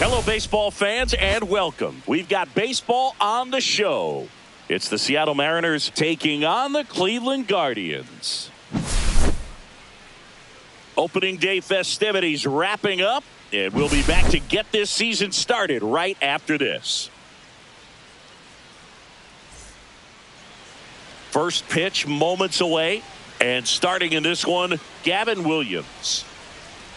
Hello, baseball fans, and welcome. We've got baseball on the show. It's the Seattle Mariners taking on the Cleveland Guardians. Opening day festivities wrapping up, and we'll be back to get this season started right after this. First pitch moments away, and starting in this one, Gavin Williams.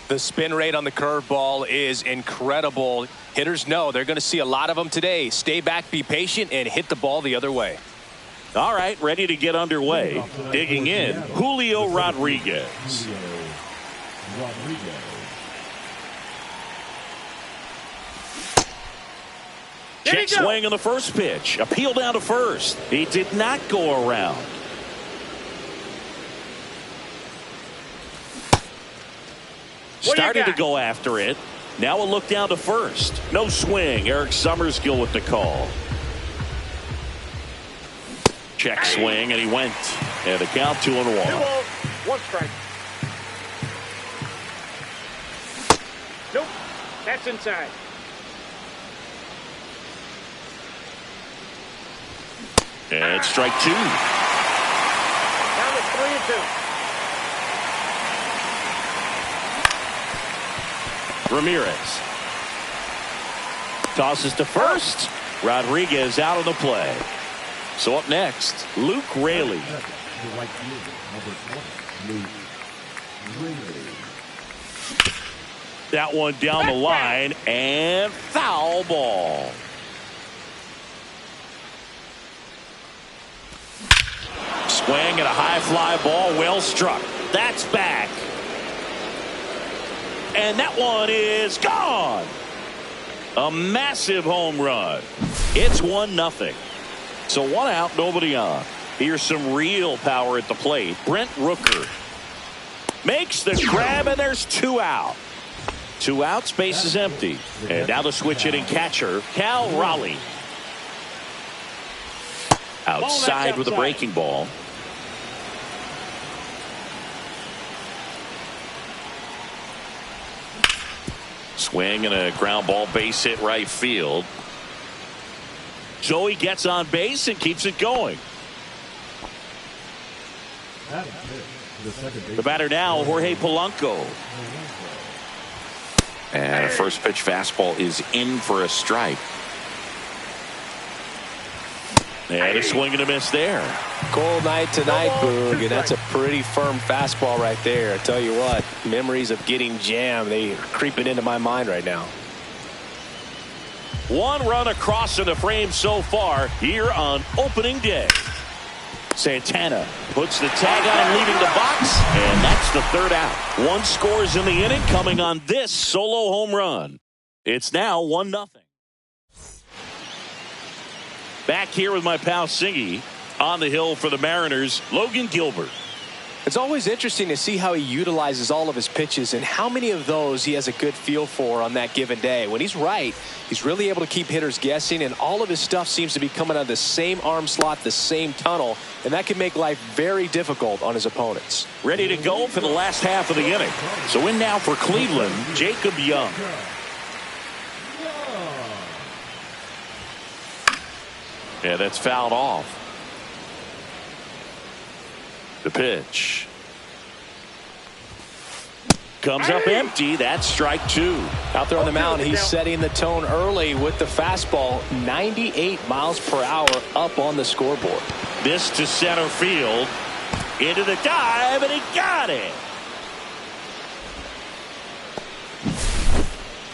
The spin rate on the curveball is incredible. Hitters know they're going to see a lot of them today. Stay back, be patient, and hit the ball the other way. All right, ready to get underway. Digging in, Julio Rodriguez. Check swing on the first pitch. Appeal down to first. He did not go around. Started to go after it. Now a look down to first. No swing. Eric Summerskill with the call. Check swing, and he went. And the count 2-1. 1 strike. Nope. That's inside. And strike 2. Down to 3-2. Ramirez tosses to first. Rodriguez out of the play. So up next, Luke Raley. That one down the line, and foul ball. Swing and a high fly ball, well struck. That's back. And that one is gone. A massive home run. It's 1-0. So 1 out, nobody on. Here's some real power at the plate. Brent Rooker makes the grab, and there's 2 out. 2 outs, base is empty. And now the switch hitting catcher, Cal Raleigh. Outside with a breaking ball. Swing and a ground ball, base hit right field. So he gets on base and keeps it going. The batter now, Jorge Polanco. And a first pitch fastball is in for a strike. And a swing and a miss there. Cold night tonight, Boog, and that's a pretty firm fastball right there. I tell you what, memories of getting jammed, they are creeping into my mind right now. 1 run across in the frame so far here on opening day. Santana puts the tag on, leaving the box, and that's the 3rd out. 1 scores in the inning, coming on this solo home run. It's now 1-0. Back here with my pal Singy on the hill for the Mariners, Logan Gilbert. It's always interesting to see how he utilizes all of his pitches and how many of those he has a good feel for on that given day. When he's right, he's really able to keep hitters guessing, and all of his stuff seems to be coming out of the same arm slot, the same tunnel, and that can make life very difficult on his opponents. Ready to go for the last half of the inning. So in now for Cleveland, Jacob Young. Yeah, that's fouled off. The pitch comes up empty. That's strike 2. Out there on the mound, he's setting the tone early with the fastball. 98 miles per hour up on the scoreboard. This to center field. Into the dive, and he got it.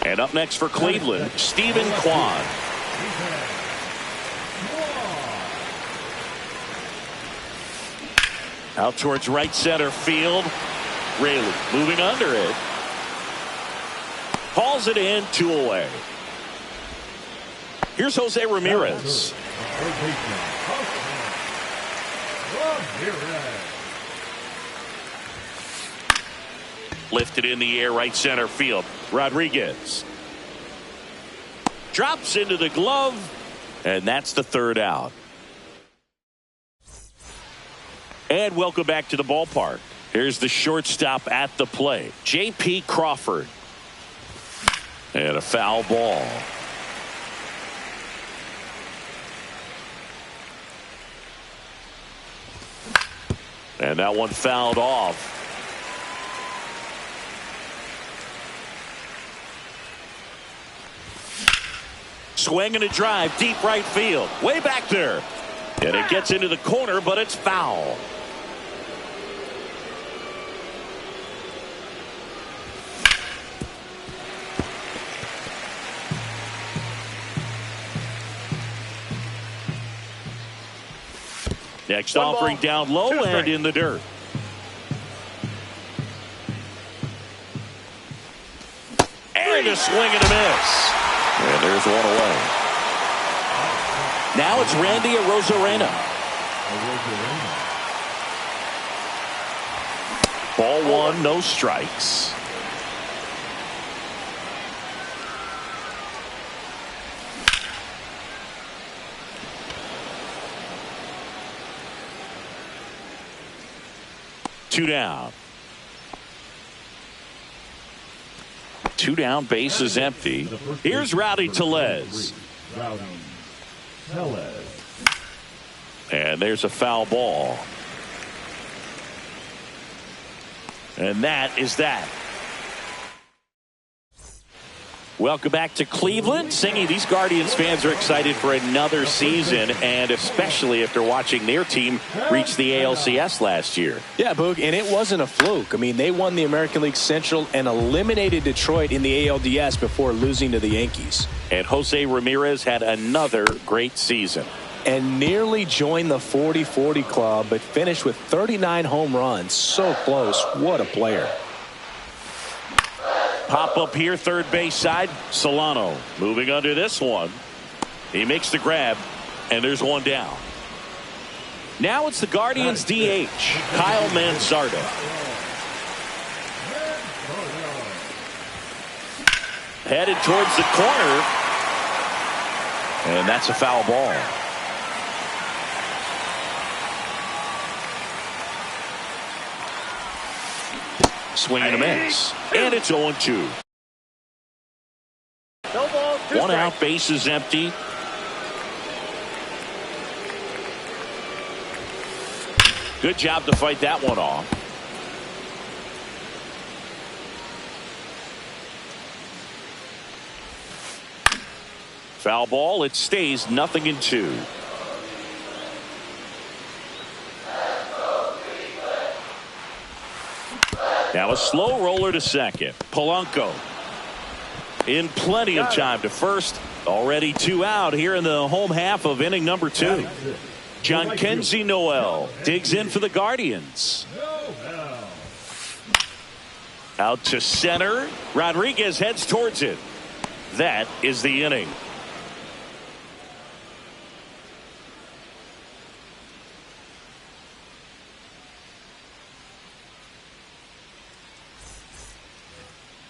And up next for Cleveland, Stephen Kwan. Out towards right center field. Raley moving under it. Hauls it in, 2 away. Here's Jose Ramirez. Lifted in the air, right center field. Rodriguez drops into the glove, and that's the 3rd out. And welcome back to the ballpark. Here's the shortstop at the plate, J.P. Crawford. And a foul ball. And that one fouled off. Swing and a drive, deep right field, way back there. And it gets into the corner, but it's foul. Next offering down low and in the dirt. And a swing and a miss. And there's one away. Now it's Randy Arozarena. Ball one, no strikes. Two down. Two down, base is empty. Here's Rowdy Tellez. And there's a foul ball. And that is that. Welcome back to Cleveland. Singy, these Guardians fans are excited for another season, and especially after watching their team reach the ALCS last year. Yeah, Boog, and it wasn't a fluke. I mean, they won the American League Central and eliminated Detroit in the ALDS before losing to the Yankees. And Jose Ramirez had another great season. And nearly joined the 40-40 club, but finished with 39 home runs. So close. What a player. Pop up here, third base side. Solano moving under this one. He makes the grab, and there's one down. Now it's the Guardians DH, Kyle Manzardo. Headed towards the corner, and that's a foul ball. Swing and a miss. And it's 0-2. No ball, one out, base is empty. Good job to fight that one off. Foul ball, it stays 0-2. Now a slow roller to second. Polanco in plenty of time to first. Already two out here in the home half of inning number 2. Jhonkensy Noel digs in for the Guardians. Out to center. Rodriguez heads towards it. That is the inning.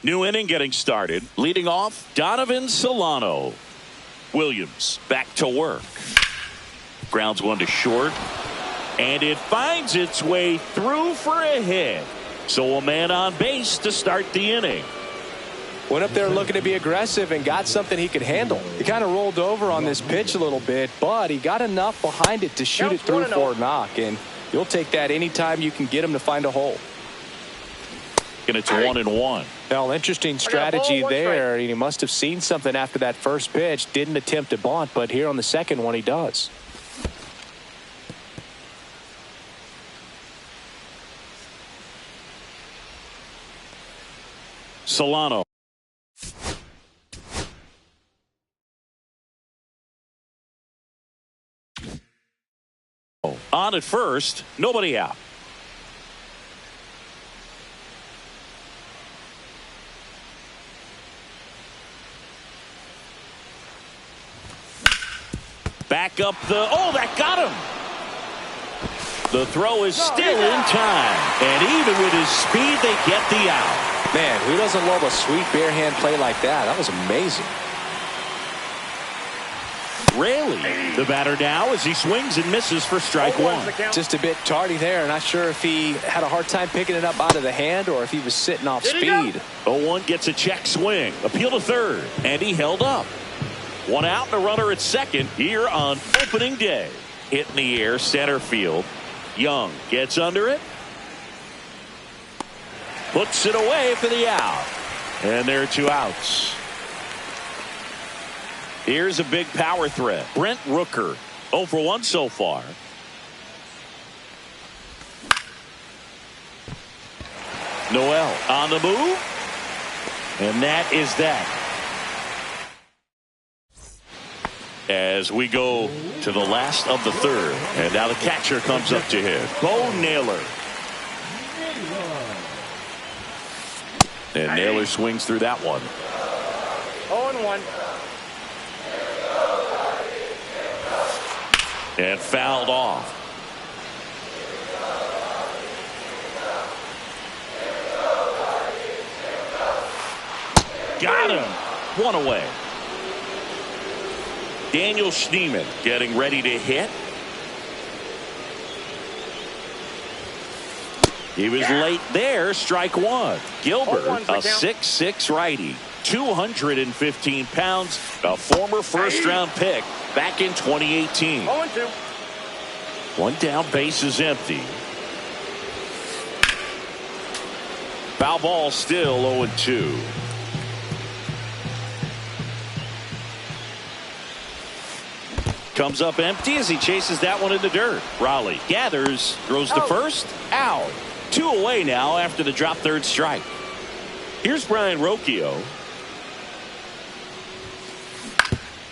New inning getting started. Leading off, Donovan Solano. Williams back to work. Grounds one to short. And it finds its way through for a hit. So a man on base to start the inning. Went up there looking to be aggressive and got something he could handle. He kind of rolled over on this pitch a little bit, but he got enough behind it to shoot it through for a knock. And you'll take that anytime you can get him to find a hole. And it's 1-1. Well, interesting strategy there. He must have seen something after that first pitch. Didn't attempt to bunt, but here on the second one he does. Solano. On at first, nobody out. Back up the, oh, that got him. The throw is still in time. And even with his speed, they get the out. Man, who doesn't love a sweet bare hand play like that? That was amazing. Raley, the batter now as he swings and misses for strike one. Just a bit tardy there. Not sure if he had a hard time picking it up out of the hand or if he was sitting off speed. 0-1 gets a check swing. Appeal to third, and he held up. One out and a runner at second here on opening day. Hit in the air, center field. Young gets under it. Puts it away for the out. And there are 2 outs. Here's a big power threat. Brent Rooker, 0 for 1 so far. Noel on the move. And that is that. As we go to the last of the third. And now the catcher comes up to hit. Bo Naylor. And Naylor swings through that one. 0-1. And fouled off. Got him. 1 away. Daniel Schneemann getting ready to hit. He was late there. Strike one. Gilbert, a 6'6" righty. 215 pounds. A former first-round pick back in 2018. 0-2. One down, base is empty. Foul ball still 0-2. Comes up empty as he chases that one in the dirt. Raleigh gathers, throws to first, out. 2 away now after the drop third strike. Here's Brian Rocchio.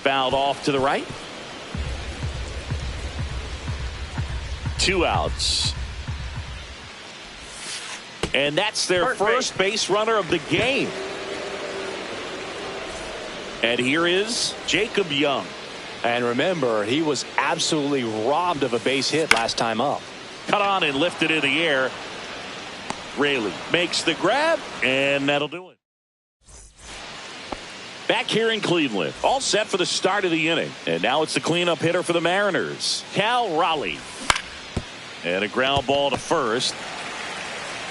Fouled off to the right. 2 outs. And that's their first base runner of the game. And here is Jacob Young. And remember, he was absolutely robbed of a base hit last time up. Cut on and lifted in the air. Raley makes the grab, and that'll do it. Back here in Cleveland, all set for the start of the inning. And now it's the cleanup hitter for the Mariners, Cal Raleigh. And a ground ball to first.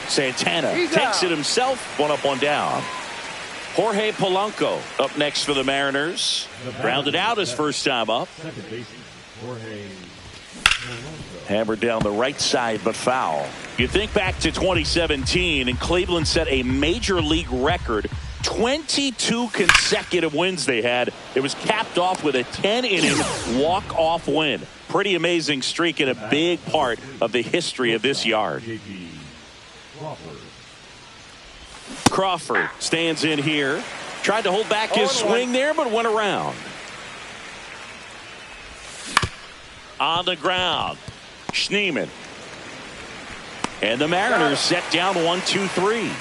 Santana takes it himself. 1 up, 1 down. Jorge Polanco up next for the Mariners. Grounded out his first time up. Hammered down the right side, but foul. You think back to 2017, and Cleveland set a major league record. 22 consecutive wins they had. It was capped off with a 10-inning walk-off win. Pretty amazing streak and a big part of the history of this yard. Crawford stands in here. Tried to hold back his swing there, but went around. On the ground, Schneemann. And the Mariners set down 1-2-3.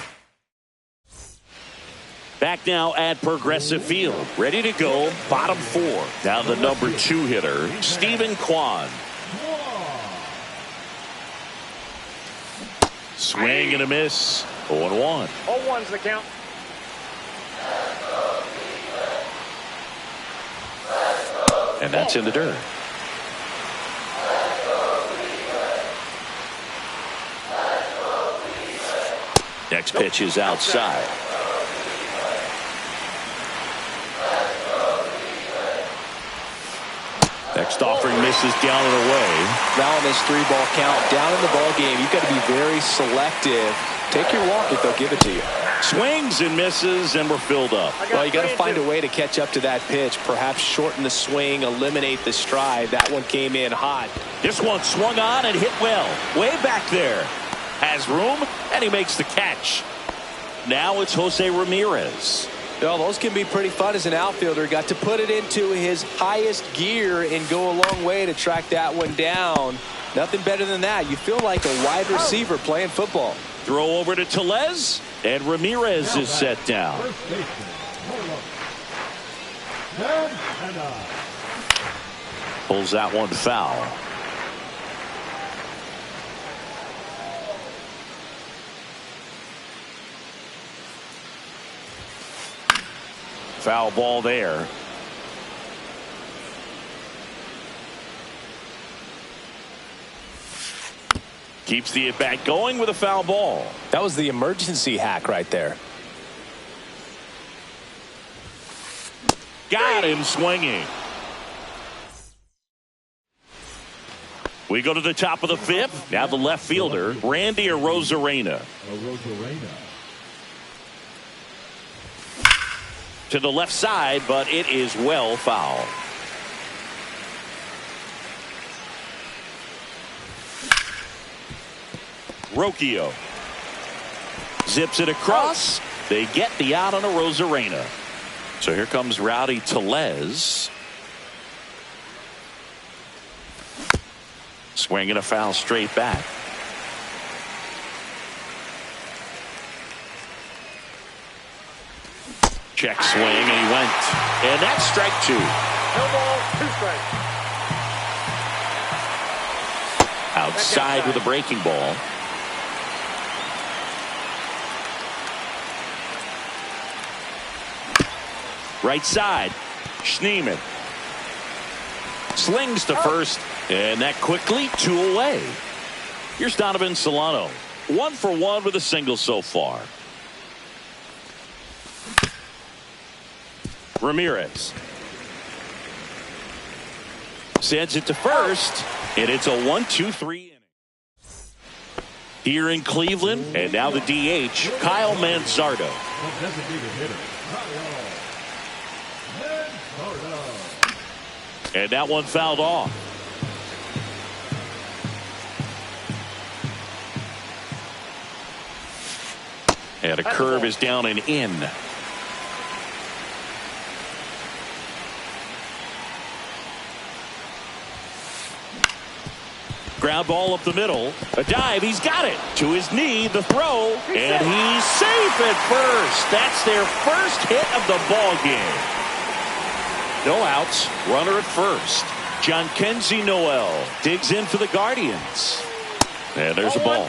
Back now at Progressive Field. Ready to go, bottom 4. Now the number 2 hitter, Stephen Kwan. Swing and a miss. 0-1. 0-1's the count. And that's in the dirt. Next pitch is outside. Next offering misses down and away. Now on this 3-ball count, down in the ball game, you've got to be very selective. Take your walk if they'll give it to you. Swings and misses, and we're filled up. Well, you got to find a way to catch up to that pitch. Perhaps shorten the swing, eliminate the stride. That one came in hot. This one swung on and hit well. Way back there. Has room, and he makes the catch. Now it's Jose Ramirez. Well, those can be pretty fun as an outfielder. Got to put it into his highest gear and go a long way to track that one down. Nothing better than that. You feel like a wide receiver playing football. Throw over to Tellez, and Ramirez is set down. Pulls that one foul. Foul ball there. Keeps the at-bat going with a foul ball. That was the emergency hack right there. Got him swinging. We go to the top of the fifth. Now the left fielder, Randy Arozarena. To the left side, but it is well foul. Rocchio zips it across. They get the out on Arozarena. So here comes Rowdy Tellez. Swinging a foul straight back. Check swing, and he went. And that's strike two. No ball, 2 strikes. Outside with a breaking ball. Right side. Schneemann. Slings to first. And that quickly 2 away. Here's Donovan Solano. 1 for 1 with a single so far. Ramirez sends it to first, and it's a 1-2-3 inning. Here in Cleveland, and now the DH, Kyle Manzardo. And that one fouled off. And a curve is down and in. Ground ball up the middle. A dive. He's got it. To his knee. The throw. And he's safe at first. That's their first hit of the ball game. No outs. Runner at first. Jhonkensy Noel digs in for the Guardians. And there's a ball.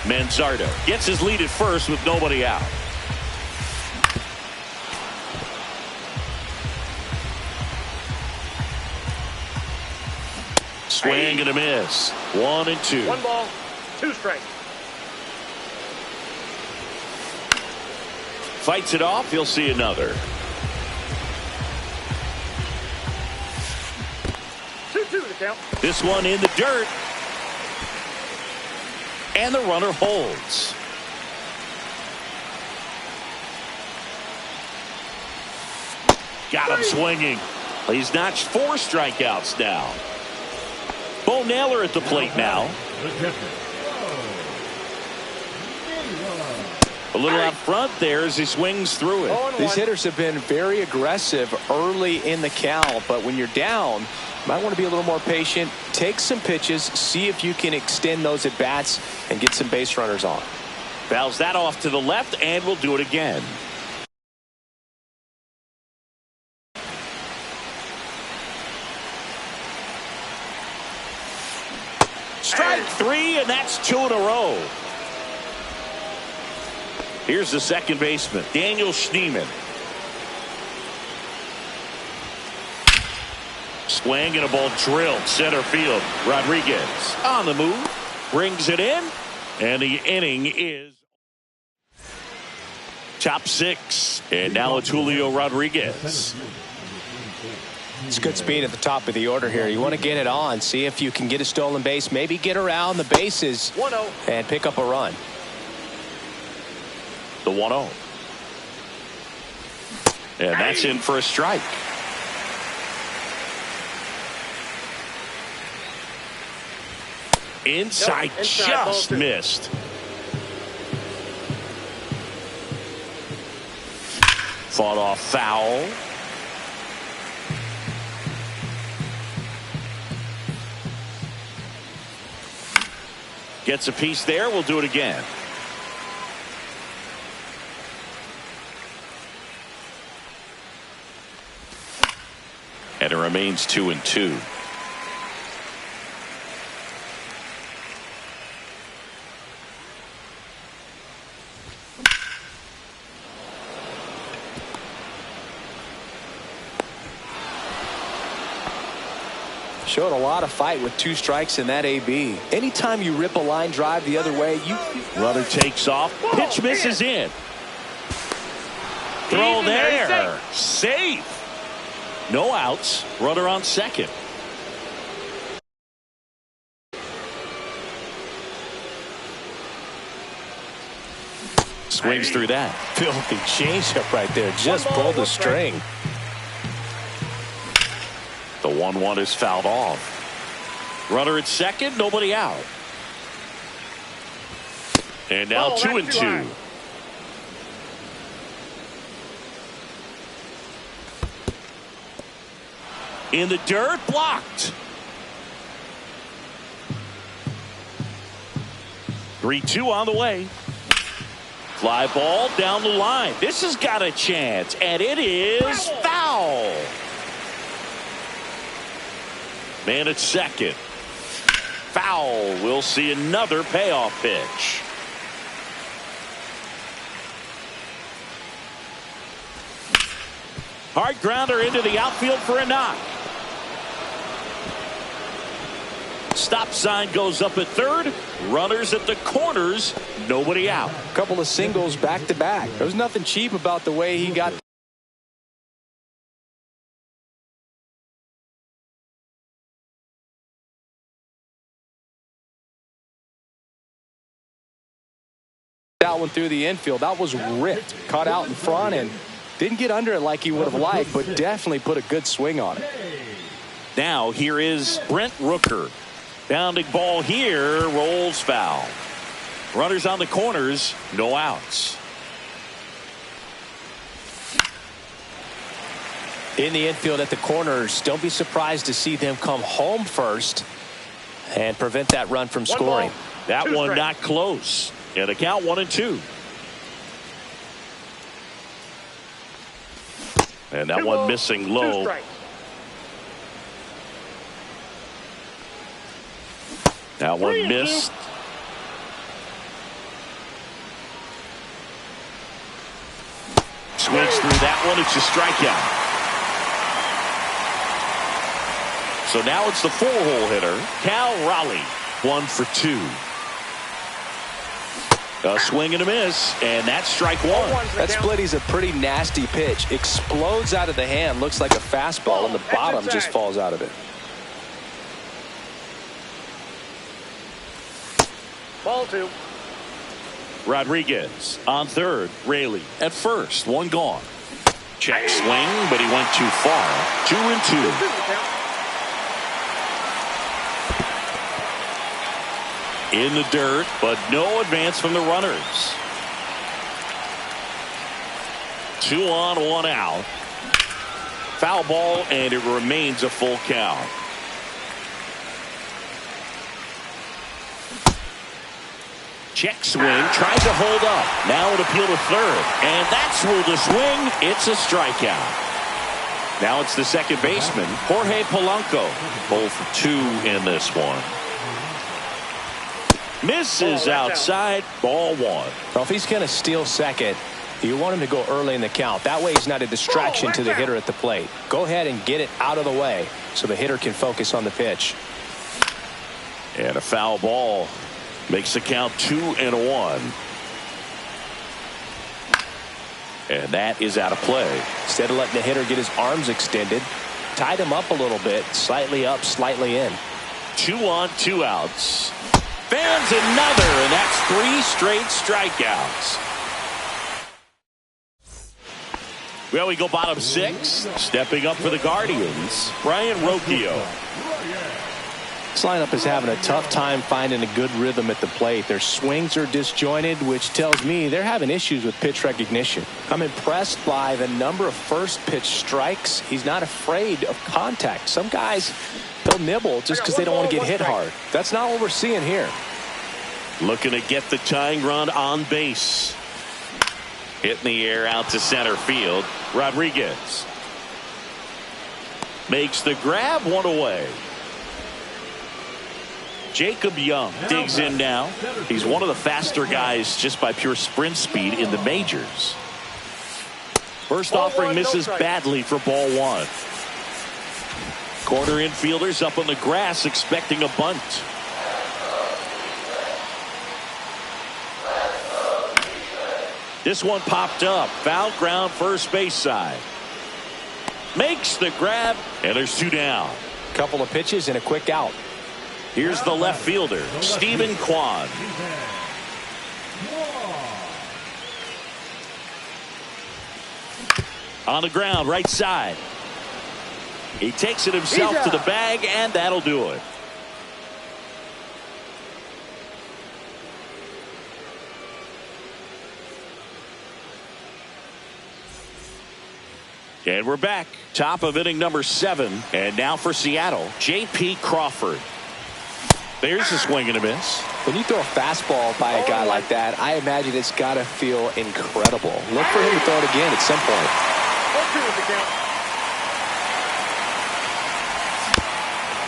Manzardo gets his lead at first with nobody out. Swing and a miss. 1-2. 1 ball, 2 strikes. Fights it off. He'll see another. 2-2 to count. This one in the dirt. And the runner holds. Got him swinging. He's notched 4 strikeouts now. Bo Naylor at the plate now. A little out front there as he swings through it. These hitters have been very aggressive early in the count, but when you're down, you might want to be a little more patient. Take some pitches, see if you can extend those at bats and get some base runners on. Fouls that off to the left, and we'll do it again. Strike 3, and that's 2 in a row. Here's the second baseman, Daniel Schneemann. Swing and a ball drilled center field. Rodriguez on the move, brings it in, and the inning is top 6. And now it's Julio Rodriguez. It's good speed at the top of the order here. You want to get it on, see if you can get a stolen base, maybe get around the bases 1-0 and pick up a run. The 1-0. And that's in for a strike. Inside, just missed. Fought off foul. Gets a piece there. We'll do it again. And it remains 2-2. Showed a lot of fight with 2 strikes in that AB. Anytime you rip a line drive the other way, Runner takes off. Pitch misses in. Throw there. Safe. No outs. Runner on second. Swings through that. Filthy changeup right there. Just pulled the string. The 1-1 is fouled off. Runner at second. Nobody out. And now 2-2. In the dirt, blocked. 3-2 on the way. Fly ball down the line. This has got a chance, and it is foul. Man at second. Foul. We'll see another payoff pitch. Hard grounder into the outfield for a knock. Stop sign goes up at third. Runners at the corners. Nobody out. A couple of singles back to back. There's nothing cheap about the way he got that one through the infield. That was ripped. Caught out in front and didn't get under it like he would have liked, but definitely put a good swing on it. Now here is Brent Rooker. Bounding ball here, rolls foul. Runners on the corners, no outs. In the infield at the corners, don't be surprised to see them come home first and prevent that run from scoring. That one not close. And a count 1-2. And that one missing low. That one missed. Swings through that one. It's a strikeout. So now it's the 4-hole hitter, Cal Raleigh. 1 for 2. A swing and a miss, and that's strike 1. That splitty's a pretty nasty pitch. Explodes out of the hand, looks like a fastball, and the bottom just falls out of it. Ball 2. Rodriguez on third. Raley at first. 1 gone. Check swing, but he went too far. 2-2. In the dirt, but no advance from the runners. 2 on, 1 out. Foul ball, and it remains a full count. Check swing, tried to hold up. Now an appeal to third, and that's ruled a swing. It's a strikeout. Now it's the second baseman, Jorge Polanco. 0 for 2 in this one. Misses outside, ball 1. Well, if he's going to steal second, you want him to go early in the count. That way he's not a distraction to the hitter at the plate. Go ahead and get it out of the way so the hitter can focus on the pitch. And a foul ball makes the count 2-1. And that is out of play. Instead of letting the hitter get his arms extended, tied him up a little bit, slightly up, slightly in. 2 on, 2 outs. Fans another, and that's 3 straight strikeouts. Well, we go bottom 6. Stepping up for the Guardians, Brian Rocchio. This lineup is having a tough time finding a good rhythm at the plate. Their swings are disjointed, which tells me they're having issues with pitch recognition. I'm impressed by the number of first pitch strikes. He's not afraid of contact. Some guys, they'll nibble just because they don't want to get hit hard. That's not what we're seeing here. Looking to get the tying run on base. Hitting the air out to center field. Rodriguez makes the grab, 1 away. Jacob Young digs in now. He's one of the faster guys just by pure sprint speed in the majors. First offering misses badly for ball 1. Corner infielders up on the grass expecting a bunt. This one popped up. Foul ground first base side. Makes the grab, and there's two down. Couple of pitches and a quick out. Here's the left fielder, Stephen Kwan. On the ground, right side. He takes it himself to the bag, and that'll do it. And we're back. Top of inning number 7. And now for Seattle, J.P. Crawford. There's a swing and a miss. When you throw a fastball by a guy like that, I imagine it's got to feel incredible. Look for him to throw it again at some point. 0-2 is the count.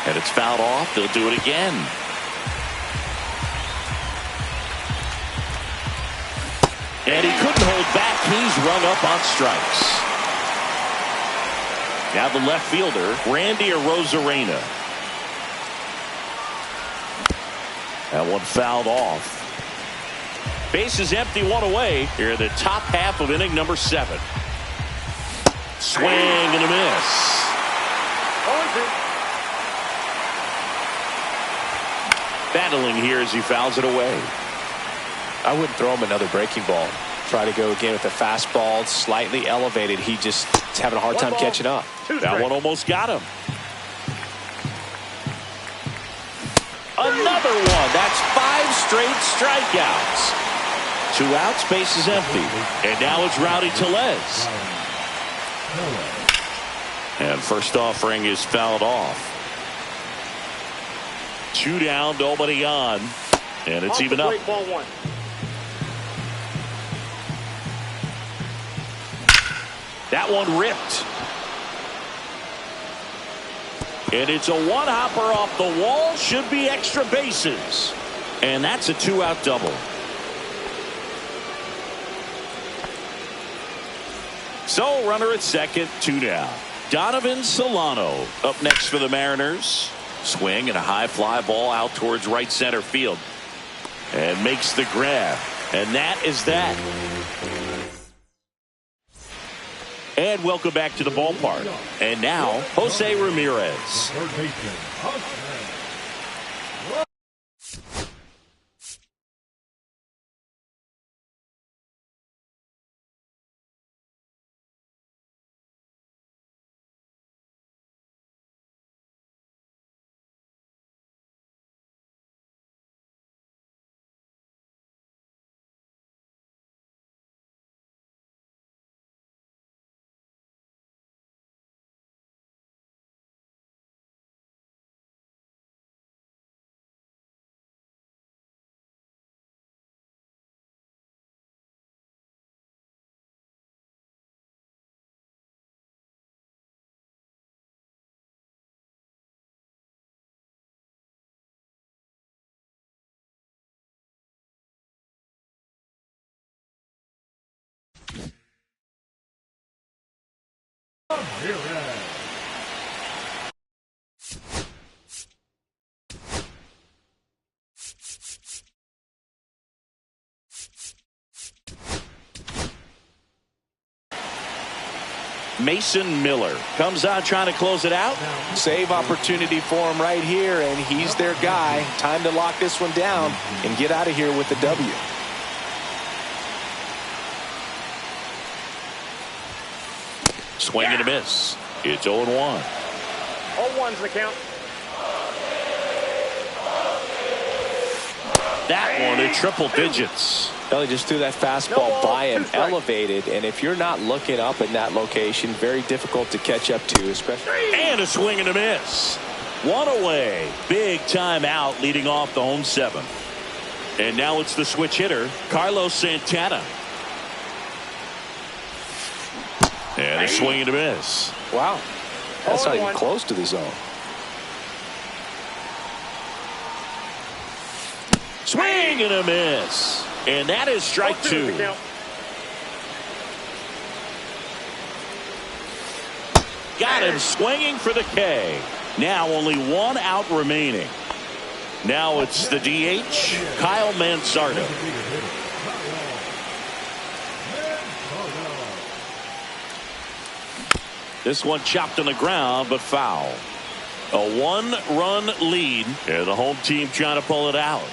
And it's fouled off. They'll do it again. And he couldn't hold back. He's rung up on strikes. Now the left fielder, Randy Arozarena. That one fouled off. Base is empty, one away. Here in the top half of inning number 7. Swing and a miss. 0-2. Battling here as he fouls it away. I wouldn't throw him another breaking ball. Try to go again with a fastball, slightly elevated. He just is having a hard time catching up. That one almost got him. Another one. That's 5 straight strikeouts. 2 outs, base is empty. And now it's Rowdy Tellez. And first offering is fouled off. 2 down, nobody on. And it's even up. Ball 1. That one ripped. And it's a one-hopper off the wall. Should be extra bases. And that's a 2-out double. So runner at second, 2 down. Donovan Solano up next for the Mariners. Swing and a high fly ball out towards right center field. And makes the grab. And that is that. And welcome back to the ballpark. And now, Jose Ramirez. Mason Miller comes out trying to close it out. Save opportunity for him right here, and he's their guy. Time to lock this one down and get out of here with the W. Swing and a miss. It's 0-1. 0-1's the count. That one at triple digits. Well, he just threw that fastball by him, elevated, and if you're not looking up in that location, very difficult to catch up to, especially. And a swing and a miss. One away. Big time out leading off the home 7th. And now it's the switch hitter, Carlos Santana. And a swing and a miss. Wow. That's not even close to the zone. Swing and a miss. And that is strike 2. Got him swinging for the K. Now only 1 out remaining. Now it's the DH, Kyle Mansardo. This one chopped on the ground, but foul. A 1-run lead, and the home team trying to pull it out.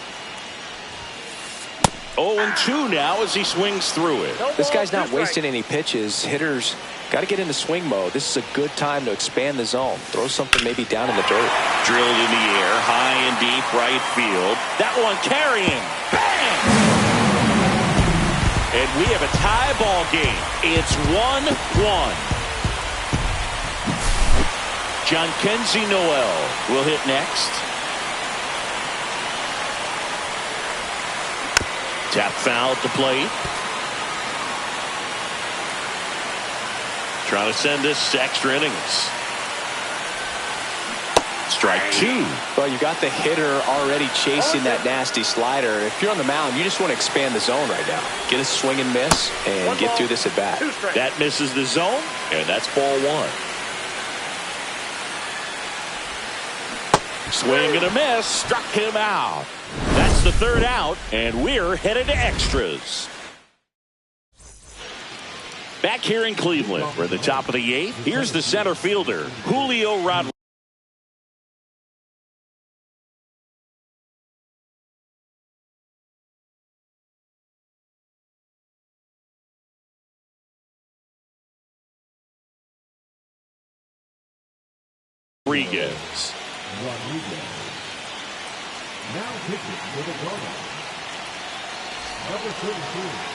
0-2 now as he swings through it. This guy's not wasting any pitches. Hitters got to get into swing mode. This is a good time to expand the zone. Throw something maybe down in the dirt. Drilled in the air, high and deep right field. That one carrying. Bang! And we have a tie ball game. It's 1-1. John Kenzie Noel will hit next. Tap foul at the plate. Trying to send this to extra innings. Strike 2. Well, you got the hitter already chasing that nasty slider. If you're on the mound, you just want to expand the zone right now. Get a swing and miss and get through this at bat. That misses the zone, and that's ball 1. Swing and a miss, struck him out. That's the 3rd out, and we're headed to extras. Back here in Cleveland, we're at the top of the 8th. Here's the center fielder, Julio Rodriguez. Now pitching for the Cardinals, number 32,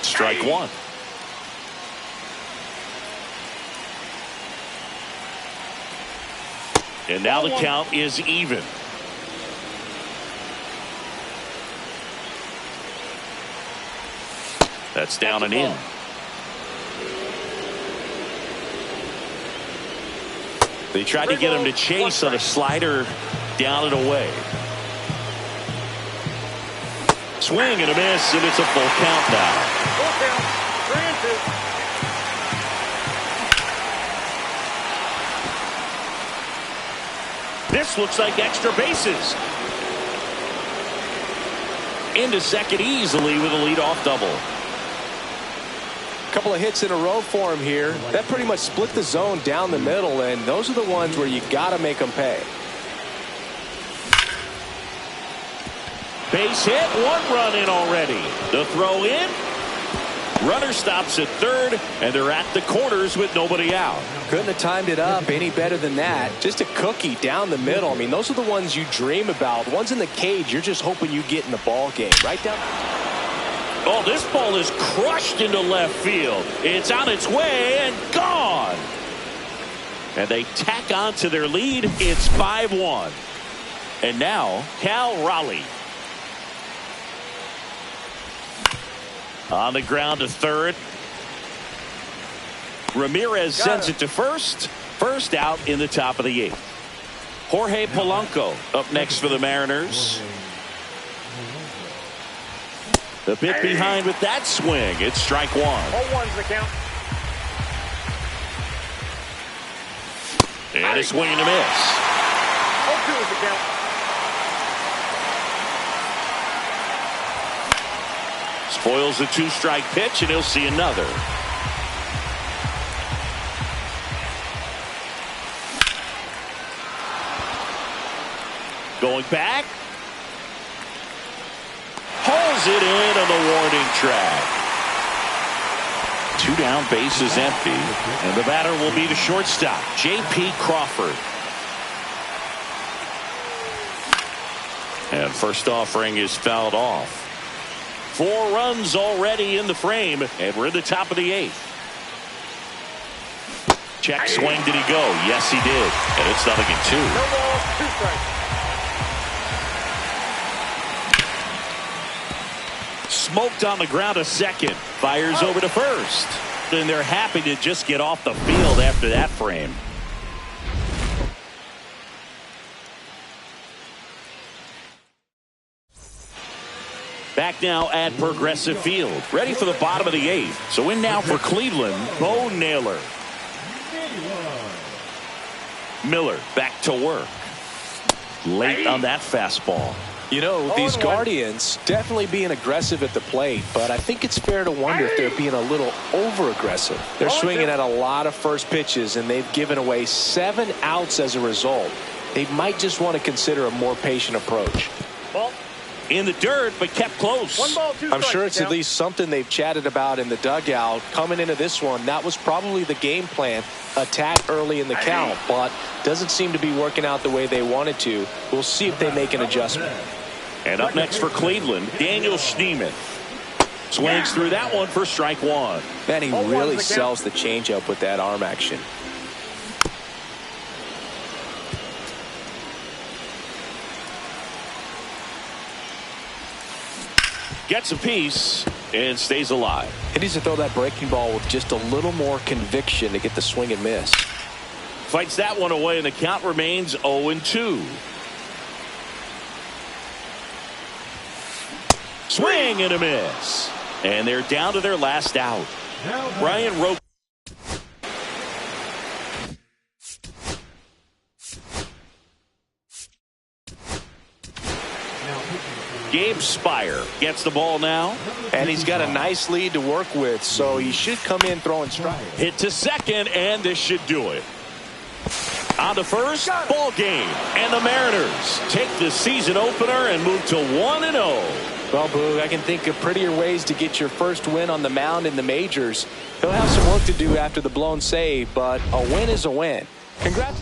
Strike 1. And now the count is even. That's down and in. They tried to get him to chase on a slider down and away. Swing and a miss, and it's a full count now. Full count. 3-2. This looks like extra bases. Into second easily with a leadoff double. Couple of hits in a row for him here. That pretty much split the zone down the middle, and those are the ones where you got to make them pay. Base hit, 1 run in already. The throw in. Runner stops at 3rd, and they're at the corners with nobody out. Couldn't have timed it up any better than that. Just a cookie down the middle. I mean, those are the ones you dream about. The ones in the cage, you're just hoping you get in the ball game. Right down. Oh, this ball is crushed into left field. It's on its way and gone. And they tack on to their lead. It's 5-1. And now, Cal Raleigh. On the ground to 3rd. Ramirez sends it to 1st. First out in the top of the 8th. Jorge Polanco up next for the Mariners. The bit behind with that swing. It's strike 1. 0-1's the count. And a swing and a miss. 0-2 is the count. Spoils the 2-strike pitch, and he'll see another. Going back. Hauls it in on the warning track. 2 down, bases empty, and the batter will be the shortstop, J.P. Crawford. And first offering is fouled off. 4 runs already in the frame, and we're in the top of the 8th. Check swing, did he go? Yes, he did, and it's 0-2. No balls, 2 strikes. Smoked on the ground to 2nd. Fires over to 1st. And they're happy to just get off the field after that frame. Back now at Progressive Field. Ready for the bottom of the 8th. So in now for Cleveland, Bo Naylor. Miller back to work. Late on that fastball. You know, these Guardians definitely being aggressive at the plate, but I think it's fair to wonder if they're being a little over-aggressive. They're swinging at a lot of first pitches, and they've given away 7 outs as a result. They might just want to consider a more patient approach. Ball. In the dirt, but kept close. 1 ball, 2 strikes. I'm sure it's at least something they've chatted about in the dugout. Coming into this one, that was probably the game plan. Attack early in the count, but doesn't seem to be working out the way they wanted to. We'll see if they make an adjustment. And up next for Cleveland, Daniel Schneemann. Swings through that one for strike 1. Man, he really sells the changeup with that arm action. Gets a piece and stays alive. He needs to throw that breaking ball with just a little more conviction to get the swing and miss. Fights that one away, and the count remains 0-2. Swing and a miss. And they're down to their last out. Ryan Roque. Gabe Spire gets the ball now. And he's got a nice lead to work with, so he should come in throwing strikes. Hit to second, and this should do it. On to first, ball game. And the Mariners take the season opener and move to 1-0. Well, Boog, I can think of prettier ways to get your first win on the mound in the majors. He'll have some work to do after the blown save, but a win is a win. Congrats.